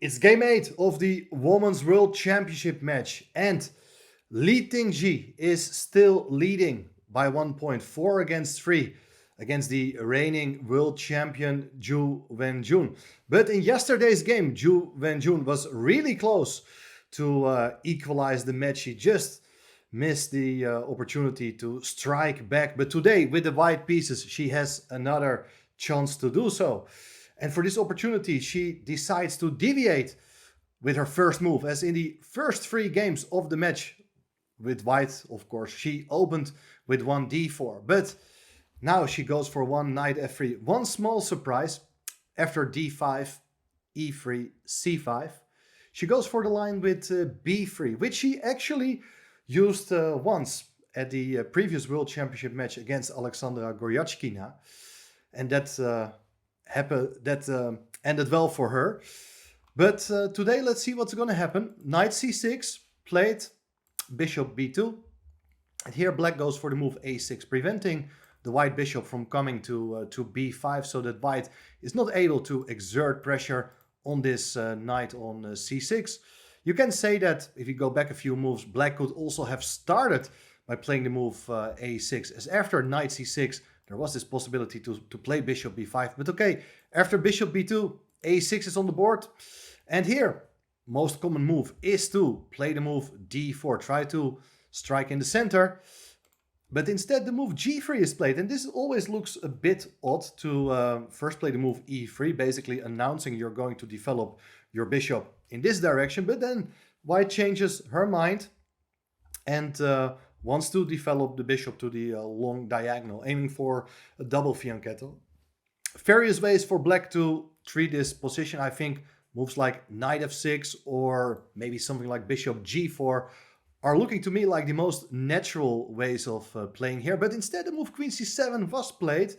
It's game 8 of the Women's World Championship match, and Lei Tingjie is still leading by 1 point, 4 against 3 against the reigning world champion Wenjun. But in yesterday's game, Wenjun was really close to equalize the match. She just missed the opportunity to strike back. But today, with the white pieces, she has another chance to do so. And for this opportunity, she decides to deviate with her first move, as in the first 3 games of the match with white, of course, she opened with one d4. But now she goes for one knight f3. One small surprise after d5, e3, c5. She goes for the line with b3, which she actually used once at the previous World Championship match against Alexandra Goryachkina. And that ended well for her. But today, let's see what's going to happen. Knight c6, played bishop b2. And here black goes for the move a6, preventing the white bishop from coming to b5, so that white is not able to exert pressure on this knight on c6. You can say that if you go back a few moves, black could also have started by playing the move a6, as after knight c6, there was this possibility to play bishop b5. But okay, after bishop b2, a6 is on the board. And here, most common move is to play the move d4, try to strike in the center. But instead, the move g3 is played. And this always looks a bit odd to first play the move e3, basically announcing you're going to develop your bishop in this direction. But then white changes her mind and wants to develop the bishop to the long diagonal, aiming for a double fianchetto. Various ways for black to treat this position. I think moves like knight f6 or maybe something like bishop g4 are looking to me like the most natural ways of playing here. But instead, the move queen c7 was played.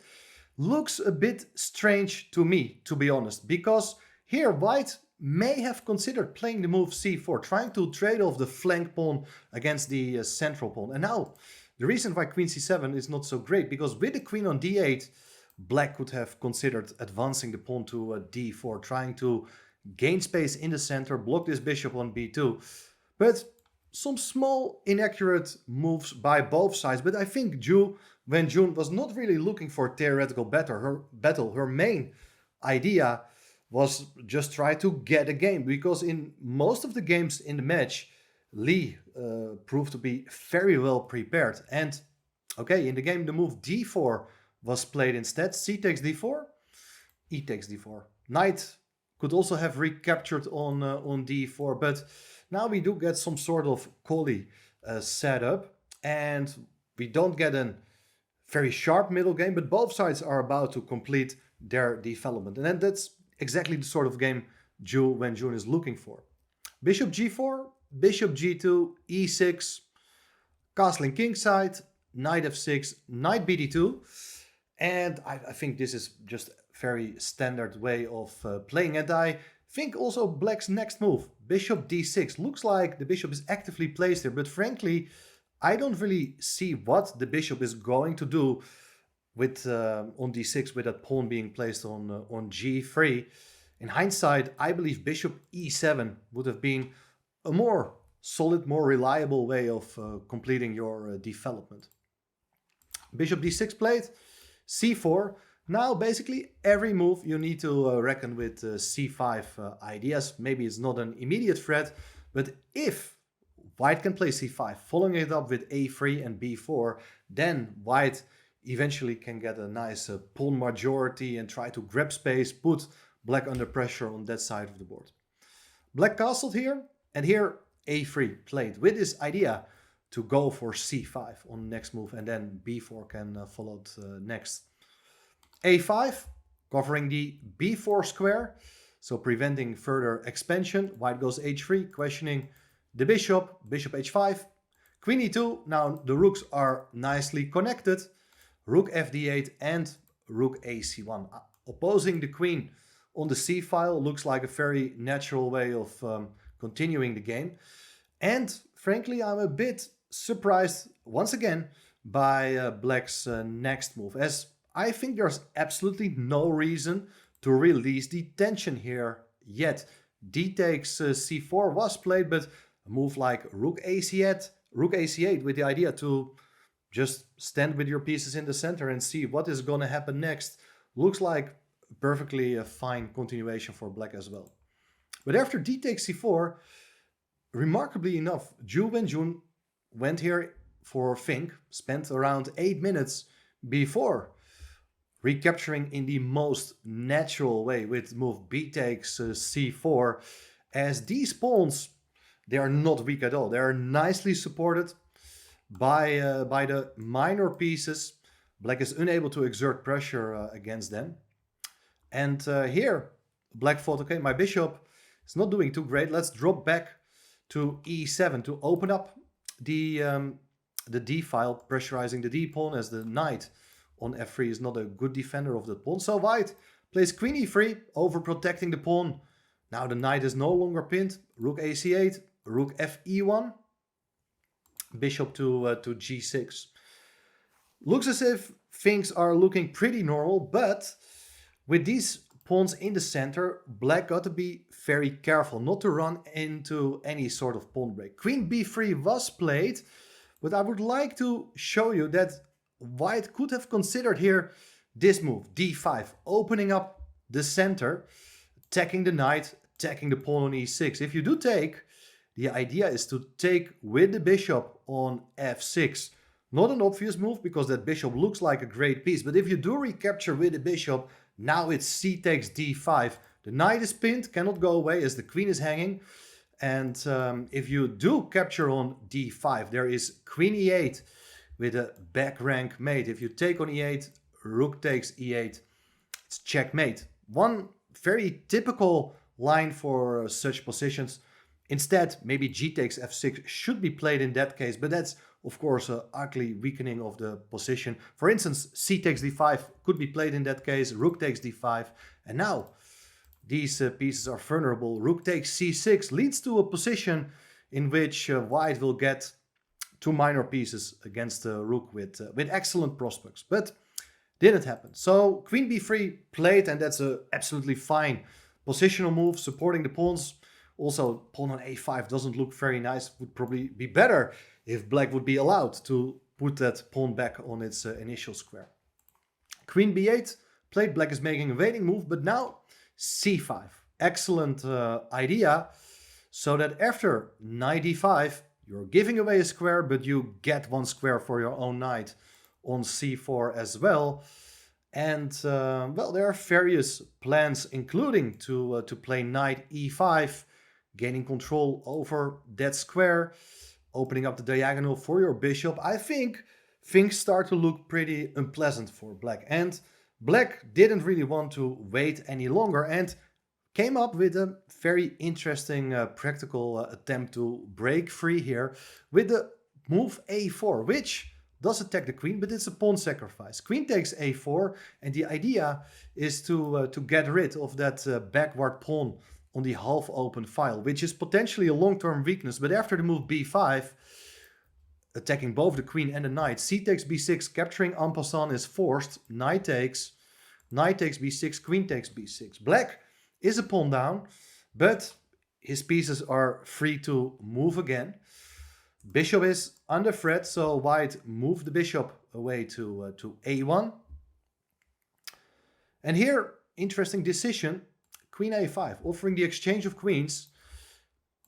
Looks a bit strange to me, to be honest, because here white may have considered playing the move c4, trying to trade off the flank pawn against the central pawn. And now, the reason why queen c7 is not so great, because with the queen on d8, black could have considered advancing the pawn to d4, trying to gain space in the center, block this bishop on b2. But some small inaccurate moves by both sides. But I think Wenjun was not really looking for a theoretical battle. Her main idea was just try to get a game, because in most of the games in the match, Lee proved to be very well prepared. And okay, in the game, the move d4 was played instead. C takes d4, e takes d4. Knight could also have recaptured on d4, but now we do get some sort of collie setup, and we don't get a very sharp middle game, but both sides are about to complete their development. And then that's exactly the sort of game Wenjun is looking for. Bishop g4, bishop g2, e6, castling kingside, knight f6, knight bd2. And I think this is just a very standard way of playing. And I think also black's next move, bishop d6, looks like the bishop is actively placed here. But frankly, I don't really see what the bishop is going to do with on d6 with that pawn being placed on g3. In hindsight, I believe bishop e7 would have been a more solid, more reliable way of completing your development. Bishop d6 played, c4. Now basically every move you need to reckon with c5 ideas. Maybe it's not an immediate threat, but if white can play c5, following it up with a3 and b4, then white eventually can get a nice pawn majority and try to grab space, put black under pressure on that side of the board. Black castled here, and here a3 played with this idea to go for c5 on the next move, and then b4 can follow next. a5, covering the b4 square, so preventing further expansion. White goes h3, questioning the bishop, bishop h5, queen e2. Now the rooks are nicely connected. Rook fd8 and rook ac1. Opposing the queen on the c file looks like a very natural way of continuing the game. And frankly, I'm a bit surprised once again by black's next move, as I think there's absolutely no reason to release the tension here yet. d takes c4 was played, but a move like rook ac8 with the idea to just stand with your pieces in the center and see what is going to happen next looks like perfectly a fine continuation for black as well. But after d takes c4, remarkably enough, Wenjun went here for Fink, spent around 8 minutes before recapturing in the most natural way with move b takes c4, as these pawns, they are not weak at all. They are nicely supported by the minor pieces. Black is unable to exert pressure against them. And here, black thought, okay, my bishop is not doing too great. Let's drop back to e7 to open up the d file, pressurizing the d pawn, as the knight on f3 is not a good defender of the pawn. So white plays queen e3, overprotecting the pawn. Now the knight is no longer pinned. Rook ac8, rook fe1, bishop to g6. Looks as if things are looking pretty normal, but with these pawns in the center, black got to be very careful not to run into any sort of pawn break. Queen b3 was played, but I would like to show you that white could have considered here this move, d5, opening up the center, attacking the knight, attacking the pawn on e6. If you do take, the idea is to take with the bishop on f6. Not an obvious move because that bishop looks like a great piece, but if you do recapture with the bishop, now it's c takes d5. The knight is pinned, cannot go away as the queen is hanging. And if you do capture on d5, there is queen e8 with a back rank mate. If you take on e8, rook takes e8, it's checkmate. One very typical line for such positions. Instead, maybe g takes f6 should be played in that case, but that's of course an ugly weakening of the position. For instance, c takes d5 could be played in that case, rook takes d5, and now these pieces are vulnerable. Rook takes c6 leads to a position in which white will get two minor pieces against the rook with excellent prospects, but didn't happen. So queen b3 played, and that's a absolutely fine positional move, supporting the pawns. Also, pawn on a5 doesn't look very nice. Would probably be better if black would be allowed to put that pawn back on its initial square. Queen b8 played, black is making a waiting move, but now c5. Excellent idea, so that after knight d5, you're giving away a square, but you get one square for your own knight on c4 as well. And well, there are various plans, including to play knight e5, gaining control over that square, opening up the diagonal for your bishop. I think things start to look pretty unpleasant for black. And black didn't really want to wait any longer and came up with a very interesting practical attempt to break free here with the move a4, which does attack the queen, but it's a pawn sacrifice. Queen takes a4, and the idea is to get rid of that backward pawn on the half-open file, which is potentially a long-term weakness. But after the move b5, attacking both the queen and the knight, c takes b6, capturing en passant is forced. Knight takes b6, queen takes b6. Black is a pawn down, but his pieces are free to move again. Bishop is under threat, so white moved the bishop away to a1. And here, interesting decision, queen a5, offering the exchange of queens,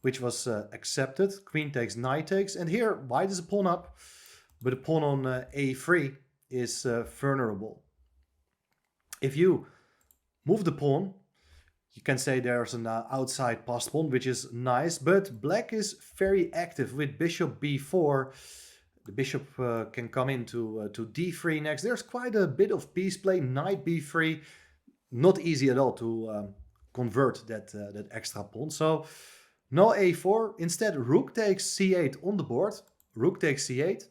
which was accepted. Queen takes, knight takes, and here white is a pawn up, but a pawn on a3 is vulnerable. If you move the pawn, you can say there's an outside passed pawn, which is nice, but black is very active with bishop b4. The bishop can come into to d3 next. There's quite a bit of piece play. Knight b3, not easy at all to convert that extra pawn. So no a4. Instead, rook takes c8 on the board. Rook takes c8,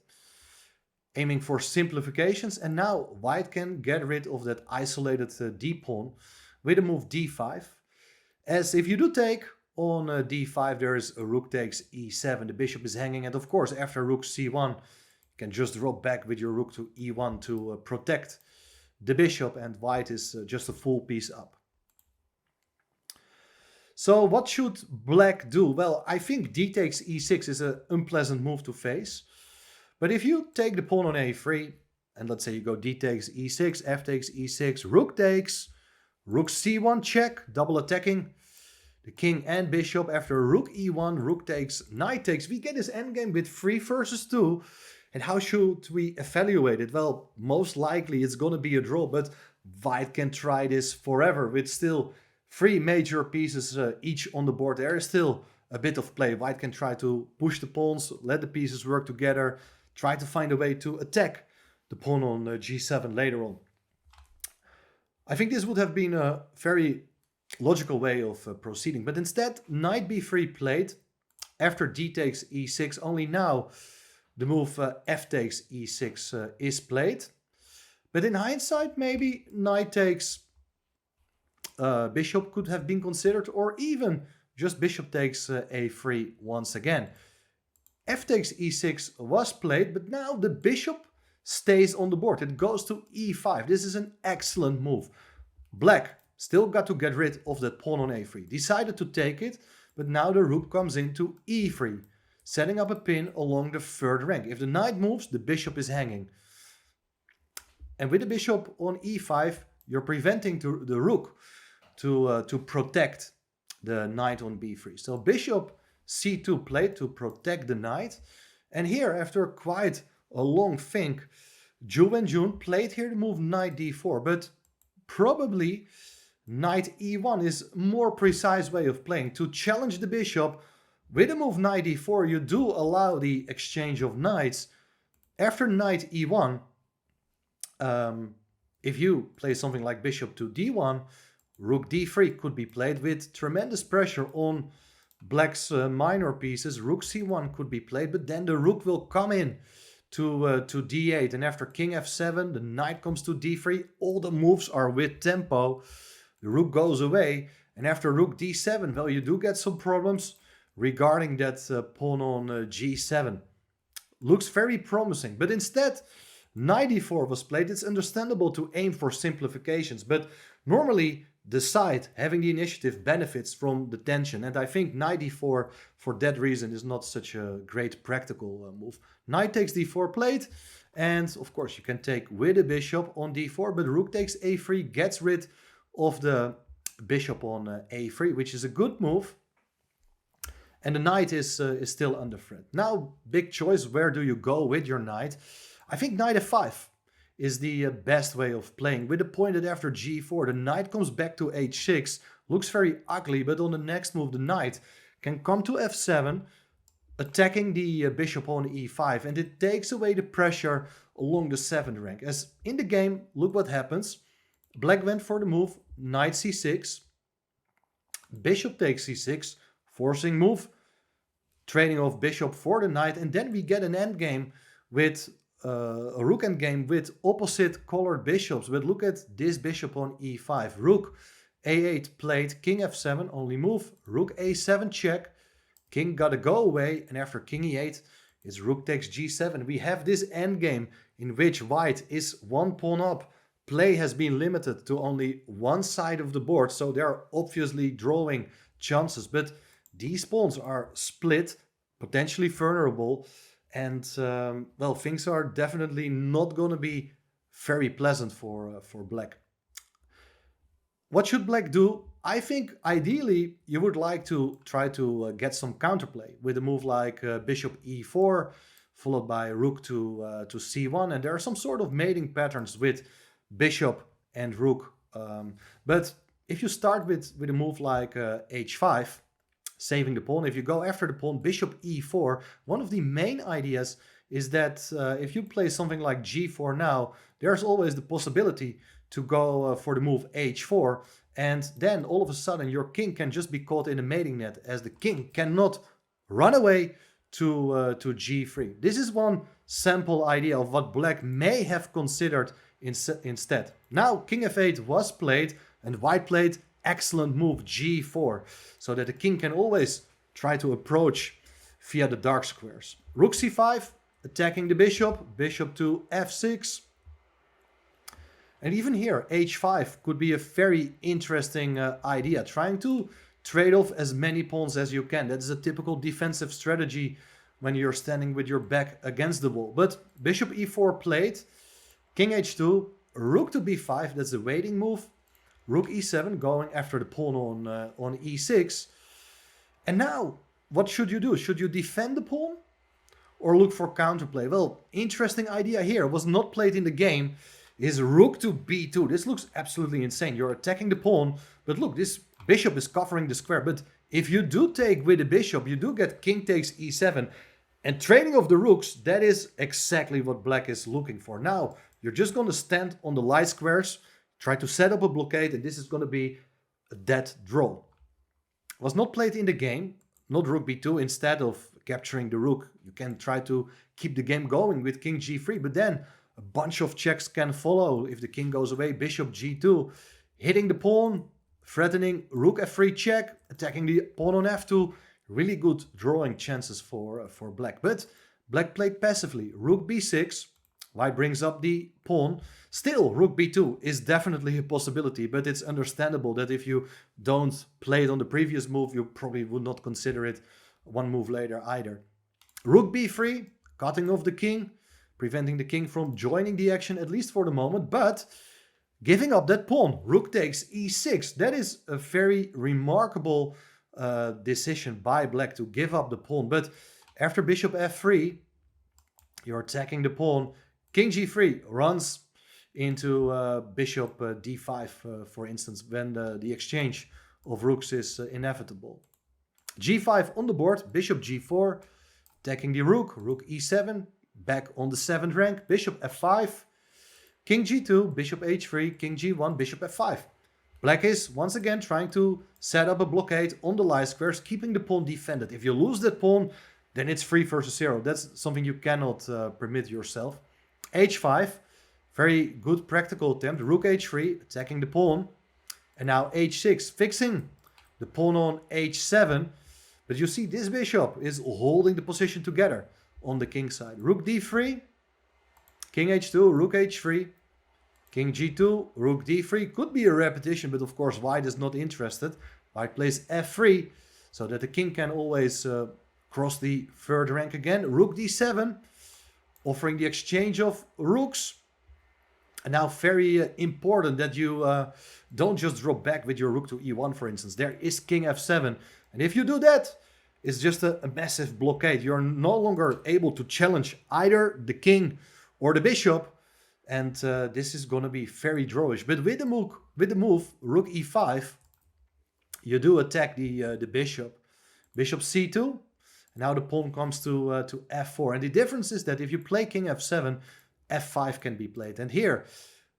aiming for simplifications. And now white can get rid of that isolated d pawn with a move d5. As if you do take on d5, there is a rook takes e7. The bishop is hanging, and of course after rook c1, you can just drop back with your rook to e1 to protect the bishop, and white is just a full piece up. So what should black do? Well, I think d takes e6 is an unpleasant move to face. But if you take the pawn on a3, and let's say you go d takes e6, f takes e6, rook takes, rook c1 check, double attacking the king and bishop. After rook e1, rook takes, knight takes, we get this endgame with 3 versus 2. And how should we evaluate it? Well, most likely it's going to be a draw, but white can try this forever with still 3 major pieces each on the board. There is still a bit of play. White can try to push the pawns, let the pieces work together, try to find a way to attack the pawn on g7 later on. I think this would have been a very logical way of proceeding, but instead knight b3 played after d takes e6. Only now the move f takes e6 is played. But in hindsight, maybe knight takes bishop could have been considered, or even just bishop takes a3 once again. F takes e6 was played, but now the bishop stays on the board. It goes to e5. This is an excellent move. Black still got to get rid of that pawn on a3. Decided to take it, but now the rook comes into e3, setting up a pin along the third rank. If the knight moves, the bishop is hanging. And with the bishop on e5, you're preventing the rook to protect the knight on b3. So bishop c2 played to protect the knight. And here, after quite a long think, Wenjun played here the move knight d4, but probably knight e1 is a more precise way of playing. To challenge the bishop, with the move knight d4, you do allow the exchange of knights. After knight e1, if you play something like bishop to d1, rook d3 could be played with tremendous pressure on black's minor pieces. Rook c1 could be played, but then the rook will come in to d8. And after king f7, the knight comes to d3. All the moves are with tempo. The rook goes away. And after rook d7, well, you do get some problems regarding that pawn on g7. Looks very promising. But instead, knight d4 was played. It's understandable to aim for simplifications, but normally the side having the initiative benefits from the tension, and I think knight d4 for that reason is not such a great practical move. Knight takes d4 played, and of course you can take with a bishop on d4, but rook takes a3 gets rid of the bishop on a3, which is a good move, and the knight is still under threat. Now, big choice, where do you go with your knight? I think knight f5 is the best way of playing. With the point that after g4, the knight comes back to h6. Looks very ugly, but on the next move, the knight can come to f7, attacking the bishop on e5. And it takes away the pressure along the 7th rank. As in the game, look what happens. Black went for the move, knight c6. Bishop takes c6, forcing move. Trading off bishop for the knight. And then we get an endgame with a rook endgame with opposite colored bishops. But look at this bishop on e5. Rook a8 played, king f7, only move. Rook a7 check. King gotta go away. And after king e8, it's rook takes g7. We have this endgame in which white is one pawn up. Play has been limited to only one side of the board. So they are obviously drawing chances. But these pawns are split, potentially vulnerable. And, well, things are definitely not going to be very pleasant for black. What should black do? I think ideally you would like to try to get some counterplay with a move like bishop e4, followed by rook to c1. And there are some sort of mating patterns with bishop and rook. But if you start with a move like h5, saving the pawn. If you go after the pawn, bishop e4, one of the main ideas is that if you play something like g4 now, there's always the possibility to go for the move h4, and then all of a sudden your king can just be caught in a mating net, as the king cannot run away to g3. This is one sample idea of what black may have considered instead. Now king f8 was played, and white played excellent move g4, so that the king can always try to approach via the dark squares. Rook c5, attacking the bishop, bishop to f6. And even here, h5 could be a very interesting idea, trying to trade off as many pawns as you can. That is a typical defensive strategy when you're standing with your back against the wall. But bishop e4 played, king h2, rook to b5, that's a waiting move. Rook e7 going after the pawn on e6. And now, what should you do? Should you defend the pawn or look for counterplay? Well, interesting idea here, was not played in the game, is rook to b2. This looks absolutely insane. You're attacking the pawn, but look, this bishop is covering the square. But if you do take with the bishop, you do get king takes e7. And trading of the rooks, that is exactly what black is looking for. Now, you're just going to stand on the light squares, try to set up a blockade, and this is going to be a dead draw. Was not played in the game, not rook b2. Instead of capturing the rook, you can try to keep the game going with king g3, but then a bunch of checks can follow. If the king goes away, bishop g2, hitting the pawn, threatening rook f3 check, attacking the pawn on f2. Really good drawing chances for black. But black played passively. Rook b6, white brings up the pawn. Still, rook b2 is definitely a possibility, but it's understandable that if you don't play it on the previous move, you probably would not consider it one move later either. Rook b3, cutting off the king, preventing the king from joining the action, at least for the moment, but giving up that pawn. Rook takes e6. That is a very remarkable decision by black to give up the pawn. But after bishop f3, you're attacking the pawn. King g3 runs into bishop d5, for instance, when the exchange of rooks is inevitable. g5 on the board, bishop g4, attacking the rook, rook e7, back on the 7th rank, bishop f5, king g2, bishop h3, king g1, bishop f5. Black is once again trying to set up a blockade on the light squares, keeping the pawn defended. If you lose that pawn, then it's 3 versus 0. That's something you cannot permit yourself. h5, very good practical attempt. Rook h3, attacking the pawn. And now h6, fixing the pawn on h7. But you see, this bishop is holding the position together on the king side. Rook d3, king h2, rook h3. King g2, rook d3, could be a repetition, but of course white is not interested. White plays f3, so that the king can always cross the 3rd rank again. Rook d7, offering the exchange of rooks. And now very important that you don't just drop back with your rook to e1, for instance. There is king f7, and if you do that, it's just a massive blockade. You're no longer able to challenge either the king or the bishop. And this is going to be very drawish. But with the move rook e5, you do attack the bishop. Bishop c2. And now the pawn comes to f4. And the difference is that if you play king f7, f5 can be played. And here,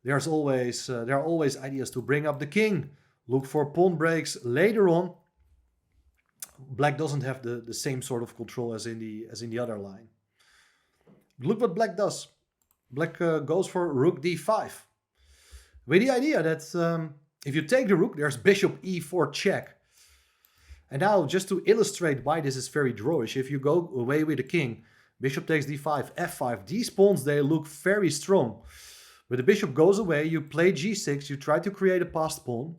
there are always ideas to bring up the king. Look for pawn breaks later on. Black doesn't have the same sort of control as in the other line. Look what black does. Black goes for rook d5. With the idea that if you take the rook, there's bishop e4 check. And now, just to illustrate why this is very drawish, if you go away with the king, bishop takes d5, f5, these pawns, they look very strong. But the bishop goes away, you play g6, you try to create a passed pawn.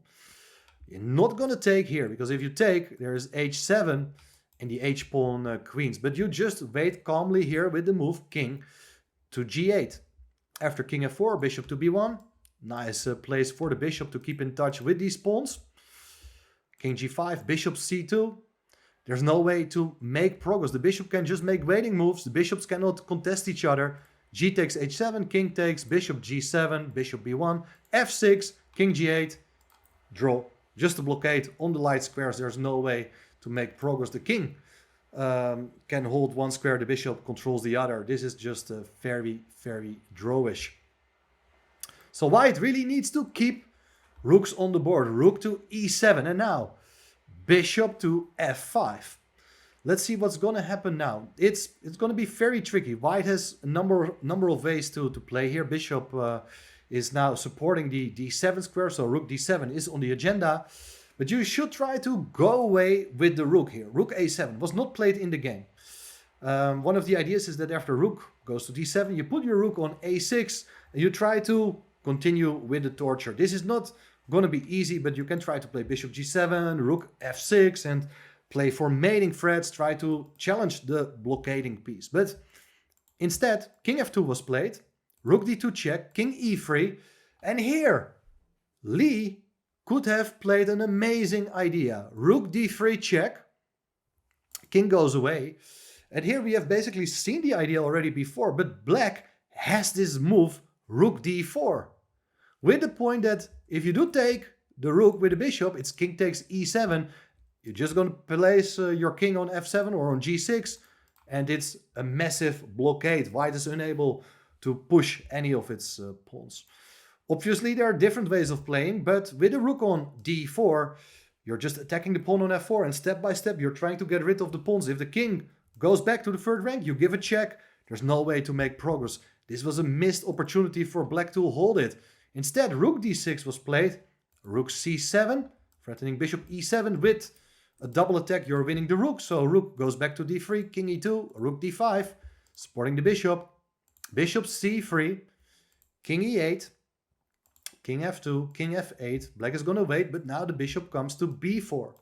You're not going to take here, because if you take, there's h7 and the h-pawn queens. But you just wait calmly here with the move king to g8. After king f4, bishop to b1. Nice place for the bishop to keep in touch with these pawns. King g5, bishop c2. There's no way to make progress. The bishop can just make waiting moves. The bishops cannot contest each other. G takes h7, king takes, bishop g7, bishop b1, f6, king g8, draw. Just a blockade on the light squares. There's no way to make progress. The king can hold one square, the bishop controls the other. This is just a very, very drawish. So white really needs to keep rooks on the board. Rook to e7, and now bishop to f5. Let's see what's going to happen now. It's going to be very tricky. White has a number of ways to play here. Bishop is now supporting the d7 square, so rook d7 is on the agenda. But you should try to go away with the rook here. Rook a7 was not played in the game. One of the ideas is that after rook goes to d7, you put your rook on a6 and you try to continue with the torture. This is not gonna be easy, but you can try to play bishop g7, rook f6, and play for mating threats, try to challenge the blockading piece. But instead, king f2 was played, rook d2 check, king e3, and here, Lee could have played an amazing idea. Rook d3 check, king goes away, and here we have basically seen the idea already before, but black has this move, rook d4, with the point that if you do take the rook with the bishop, it's king takes e7, you're just going to place your king on f7 or on g6, and it's a massive blockade. White is unable to push any of its pawns. Obviously, there are different ways of playing, but with the rook on d4, you're just attacking the pawn on f4, and step by step, you're trying to get rid of the pawns. If the king goes back to the third rank, you give a check. There's no way to make progress. This was a missed opportunity for black to hold it. Instead, rook d6 was played, rook c7, threatening bishop e7 with a double attack. You're winning the rook, so rook goes back to d3, king e2, rook d5, supporting the bishop, bishop c3, king e8, king f2, king f8. Black is gonna wait, but now the bishop comes to b4.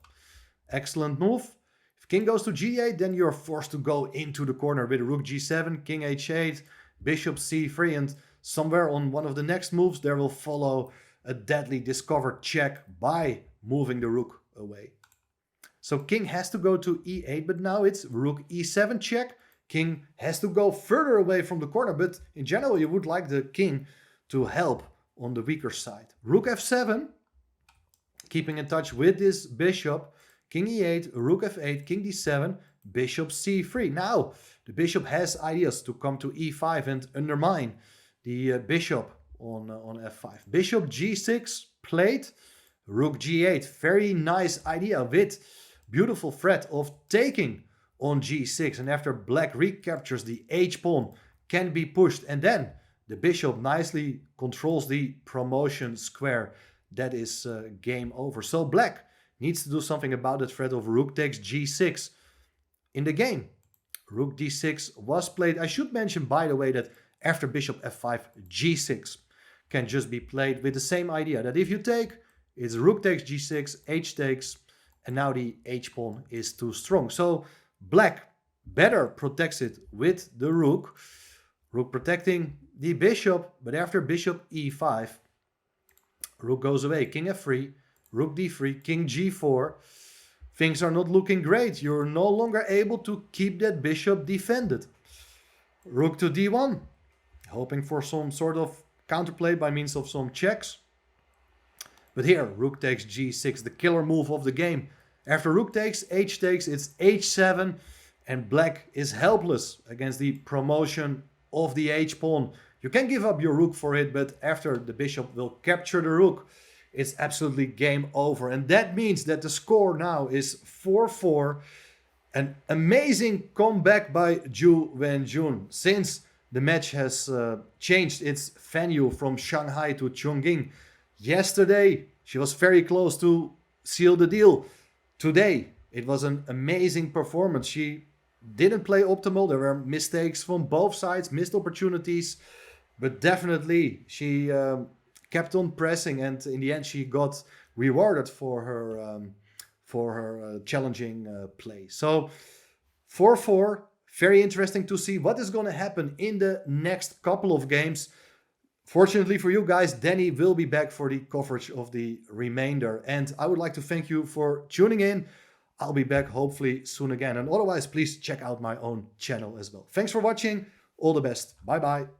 Excellent move. If king goes to g8, then you're forced to go into the corner with rook g7, king h8, bishop c3, and somewhere on one of the next moves there will follow a deadly discovered check by moving the rook away. So king has to go to e8, but now it's rook e7 check. King has to go further away from the corner, but in general you would like the king to help on the weaker side. Rook f7, keeping in touch with this bishop, king e8, rook f8, king d7, bishop c3. Now the bishop has ideas to come to e5 and undermine the bishop on f5. Bishop g6 played, rook g8. Very nice idea with beautiful threat of taking on g6. And after black recaptures the h-pawn, can be pushed. And then the bishop nicely controls the promotion square. That is game over. So black needs to do something about the threat of rook takes g6 in the game. Rook d6 was played. I should mention, by the way, that after bishop f5, g6 can just be played with the same idea. That if you take, it's rook takes g6, h takes, and now the h-pawn is too strong. So black better protects it with the rook. Rook protecting the bishop, but after bishop e5, rook goes away. King f3, rook d3, king g4. Things are not looking great. You're no longer able to keep that bishop defended. Rook to d1, hoping for some sort of counterplay by means of some checks. But here, rook takes g6, the killer move of the game. After rook takes, h takes, it's h7, and black is helpless against the promotion of the h-pawn. You can give up your rook for it, but after the bishop will capture the rook, it's absolutely game over. And that means that the score now is 4-4. An amazing comeback by Wenjun. Since the match has changed its venue from Shanghai to Chongqing. Yesterday, she was very close to seal the deal. Today, it was an amazing performance. She didn't play optimal. There were mistakes from both sides, missed opportunities. But definitely, she kept on pressing. And in the end, she got rewarded for her challenging play. So 4-4. Very interesting to see what is going to happen in the next couple of games. Fortunately for you guys, Danny will be back for the coverage of the remainder. And I would like to thank you for tuning in. I'll be back hopefully soon again. And otherwise, please check out my own channel as well. Thanks for watching. All the best. Bye-bye.